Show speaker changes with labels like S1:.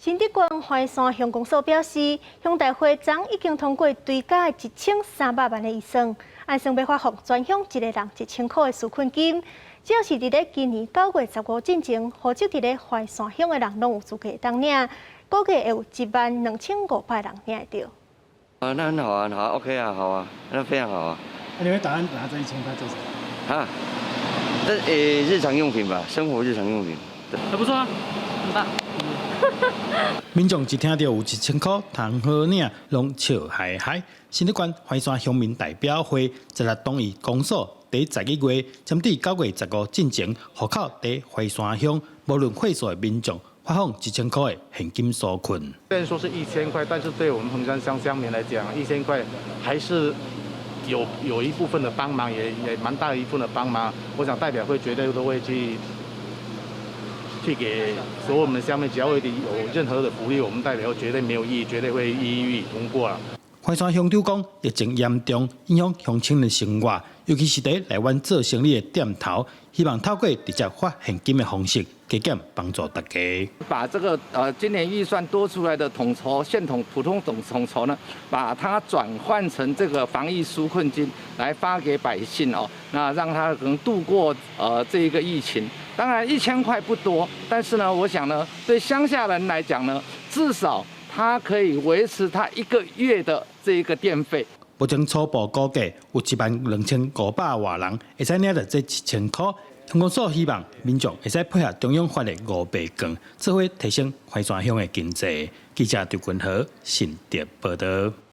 S1: 新竹县怀山乡公所表示，乡大会昨已经通过追加1300万的预算，按算要发放全乡一个人1000块的纾困金。只要是伫咧今年9月15之前，户籍伫咧怀山乡的人，拢有资格当领，估计会有12500人领得到。
S2: 那很好啊，好 ，OK 啊，好啊，那非常好啊。
S3: 那你会打算拿这1000块做什么？
S2: 啊，这日常用品吧，生活日常用品。
S3: 还不错啊，很棒。民众一听到有1000块通好领，拢笑嗨嗨。新竹县怀山乡民代表会16同意公所第11月针对9月15进前户口在怀山乡无论会所的民众发放1000块的现金纾困。
S4: 虽然说是1000块，但是对我们横山乡乡民来讲，1000块还是有一部分的帮忙，也蛮大的一部分的帮忙。我想代表会绝对都会去给所有我们的乡民，只要有任何的福利，我们代表绝对没有异议，绝对会一一通过了。
S3: 怀山乡长讲，疫情严重，影响乡亲的生活，尤其是在来湾做生意的店头，希望透过直接发现金的方式，加减帮助大家。
S5: 把这个今年预算多出来的统筹县普通统筹呢，把它转换成这个防疫纾困金来发给百姓哦，那让他能度过这一个疫情。当然1000块不多，但是呢，我想呢，对乡下人来讲呢，至少他可以维持他1个月的这一个电费。
S3: 目前初步估计有12500外人会使领到这1000块。乡公所希望民众会使配合中央发的5倍券，做伙提升怀山乡的经济。记者刘君和新竹报道。